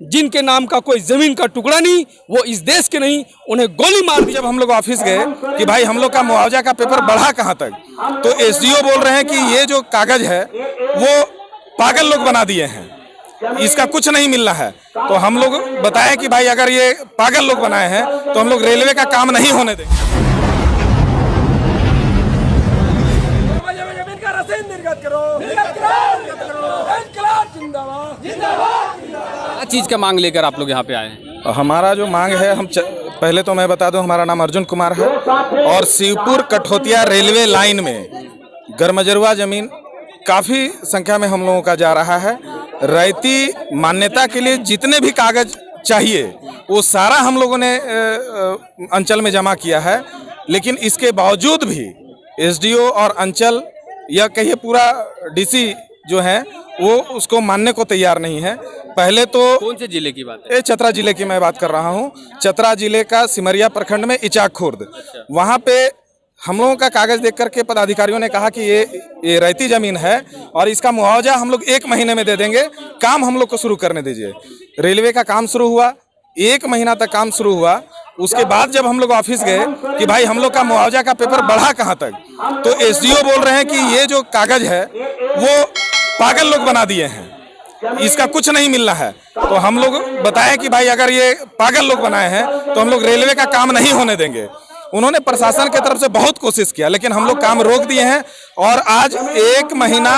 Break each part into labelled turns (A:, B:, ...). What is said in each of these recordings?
A: जिनके नाम का कोई जमीन का टुकड़ा नहीं, वो इस देश के नहीं, उन्हें गोली मार दी।
B: जब हम लोग ऑफिस गए कि भाई हम लोग का मुआवजा का पेपर बढ़ा कहाँ तक, तो एसडीओ बोल रहे हैं कि ये जो कागज है वो पागल लोग बना दिए हैं, इसका कुछ नहीं मिल रहा है। तो हम लोग बताएं कि भाई अगर ये पागल लोग बनाए हैं तो हम लोग रेलवे का काम नहीं होने देंगे।
C: क्या चीज़ का मांग लेकर आप लोग यहाँ पे आए हैं?
B: हमारा जो मांग है, पहले तो मैं बता दूं, हमारा नाम अर्जुन कुमार है और शिवपुर कठोतिया रेलवे लाइन में गरमजरुआ जमीन काफ़ी संख्या में हम लोगों का जा रहा है। रैयती मान्यता के लिए जितने भी कागज चाहिए वो सारा हम लोगों ने अंचल में जमा किया है, लेकिन इसके बावजूद भी एसडीओ और अंचल या कहिए पूरा डीसी जो है वो उसको मानने को तैयार नहीं है। पहले तो
C: कौन से जिले की बात है?
B: ये चतरा जिले की मैं बात कर रहा हूँ। चतरा जिले का सिमरिया प्रखंड में इचाक खुर्द, वहाँ पे हम लोगों का कागज देख करके पदाधिकारियों ने कहा कि ये रैयती जमीन है और इसका मुआवजा हम लोग 1 महीने में दे देंगे, काम हम लोग को शुरू करने दीजिए। रेलवे का काम शुरू हुआ, 1 महीना तक काम शुरू हुआ। उसके बाद जब हम लोग ऑफिस गए कि भाई हम लोग का मुआवजा का पेपर बढ़ा कहाँ तक, तो एसडीओ बोल रहे हैं कि ये जो कागज है वो पागल लोग बना दिए हैं, इसका कुछ नहीं मिल रहा है। तो हम लोग बताएं कि भाई अगर ये पागल लोग बनाए हैं तो हम लोग रेलवे का काम नहीं होने देंगे। उन्होंने प्रशासन की तरफ से बहुत कोशिश किया, लेकिन हम लोग काम रोक दिए हैं और आज 1 महीना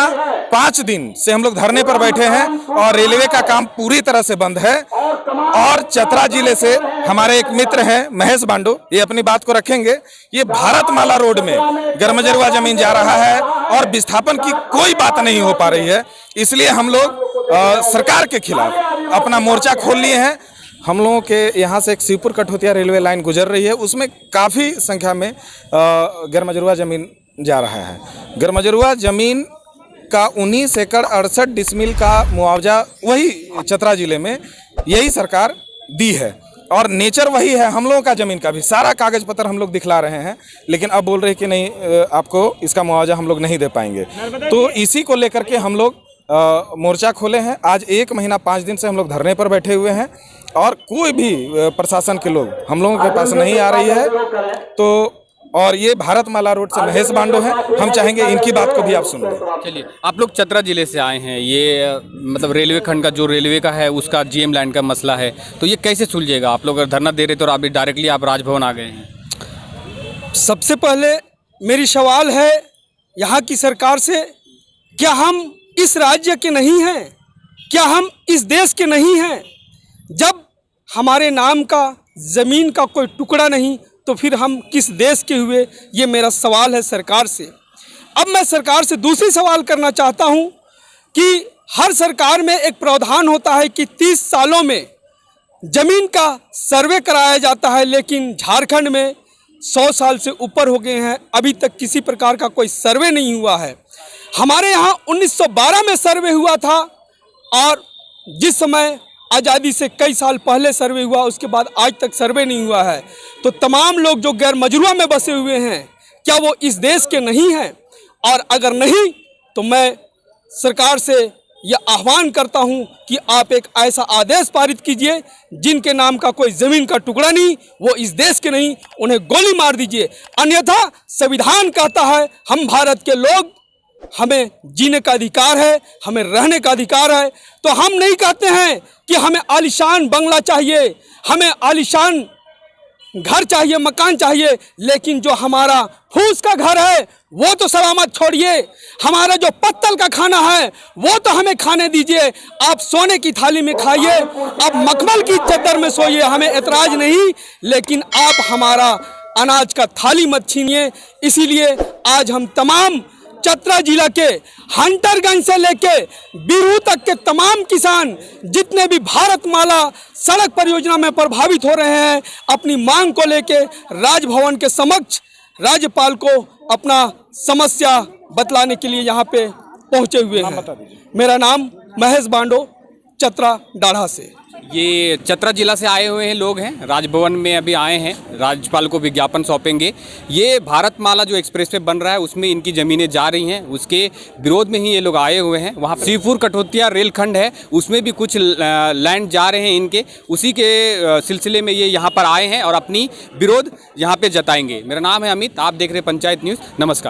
B: 5 दिन से हम लोग धरने पर बैठे हैं और रेलवे का काम पूरी तरह से बंद है। और चतरा जिले से हमारे एक मित्र हैं महेश बांडो, ये अपनी बात को रखेंगे। ये भारतमाला रोड में गरमजरुआ जमीन जा रहा है और विस्थापन की कोई बात नहीं हो पा रही है, इसलिए हम लोग सरकार के खिलाफ अपना मोर्चा खोल लिए हैं। हम लोगों के यहाँ से एक शिवपुर कठोतिया रेलवे लाइन गुजर रही है, उसमें काफ़ी संख्या में गरमजरुआ ज़मीन जा रहा है। गरमजरुआ ज़मीन का 19 एकड़ 68 डिसमिल का मुआवजा वही चतरा ज़िले में यही सरकार दी है और नेचर वही है। हम लोगों का ज़मीन का भी सारा कागज पत्र हम लोग दिखला रहे हैं, लेकिन अब बोल रहे हैं कि नहीं, आपको इसका मुआवजा हम लोग नहीं दे पाएंगे। तो इसी को लेकर के हम लोग मोर्चा खोले हैं। आज 1 महीना 5 दिन से हम लोग धरने पर बैठे हुए हैं और कोई भी प्रशासन के लोग हम लोगों के पास नहीं आ रही है। तो और ये भारतमाला रोड से महेश बांडो हैं, हम चाहेंगे इनकी बात को भी आप सुन लें।
C: चलिए, आप लोग चतरा जिले से आए हैं, ये मतलब रेलवे खंड का जो रेलवे का है उसका जीएम लाइन का मसला है, तो ये कैसे सुलझेगा? आप लोग अगर धरना दे रहे तो अभी डायरेक्टली आप राजभवन आ गए हैं।
A: सबसे पहले मेरी सवाल है यहाँ की सरकार से, क्या हम इस राज्य के नहीं हैं? क्या हम इस देश के नहीं हैं? जब हमारे नाम का ज़मीन का कोई टुकड़ा नहीं तो फिर हम किस देश के हुए? ये मेरा सवाल है सरकार से। अब मैं सरकार से दूसरी सवाल करना चाहता हूँ कि हर सरकार में एक प्रावधान होता है कि 30 सालों में ज़मीन का सर्वे कराया जाता है, लेकिन झारखंड में 100 साल से ऊपर हो गए हैं, अभी तक किसी प्रकार का कोई सर्वे नहीं हुआ है। हमारे यहाँ 1912 में सर्वे हुआ था और जिस समय आज़ादी से कई साल पहले सर्वे हुआ, उसके बाद आज तक सर्वे नहीं हुआ है। तो तमाम लोग जो गैरमजरुआ में बसे हुए हैं, क्या वो इस देश के नहीं हैं? और अगर नहीं तो मैं सरकार से यह आह्वान करता हूं कि आप एक ऐसा आदेश पारित कीजिए जिनके नाम का कोई ज़मीन का टुकड़ा नहीं, वो इस देश के नहीं, उन्हें गोली मार दीजिए। अन्यथा संविधान कहता है हम भारत के लोग, हमें जीने का अधिकार है, हमें रहने का अधिकार है। तो हम नहीं कहते हैं कि हमें आलीशान बंगला चाहिए, हमें आलीशान घर चाहिए, मकान चाहिए, लेकिन जो हमारा फूस का घर है वो तो सलामत छोड़िए। हमारा जो पत्तल का खाना है वो तो हमें खाने दीजिए। आप सोने की थाली में खाइए, आप मखमल की चद्दर में सोइए, हमें एतराज़ नहीं, लेकिन आप हमारा अनाज का थाली मत छीनिए। इसीलिए आज हम तमाम चतरा जिला के हंटरगंज से लेके बिरू तक के तमाम किसान जितने भी भारतमाला सड़क परियोजना में प्रभावित हो रहे हैं, अपनी मांग को लेके राजभवन के समक्ष राज्यपाल को अपना समस्या बतलाने के लिए यहाँ पे पहुँचे हुए हैं। मेरा नाम महेश बांडो, चतरा डाढ़ा से।
C: ये चतरा जिला से आए हुए हैं लोग हैं, राजभवन में अभी आए हैं, राज्यपाल को विज्ञापन सौंपेंगे। ये भारतमाला जो एक्सप्रेसवे बन रहा है उसमें इनकी ज़मीनें जा रही हैं, उसके विरोध में ही ये लोग आए हुए हैं। वहाँ श्रीपुर कठोतिया रेलखंड है, उसमें भी कुछ लैंड जा रहे हैं इनके, उसी के सिलसिले में ये यहाँ पर आए हैं और अपनी विरोध यहाँ पे जताएंगे। मेरा नाम है अमित, आप देख रहे हैं पंचायत न्यूज़। नमस्कार।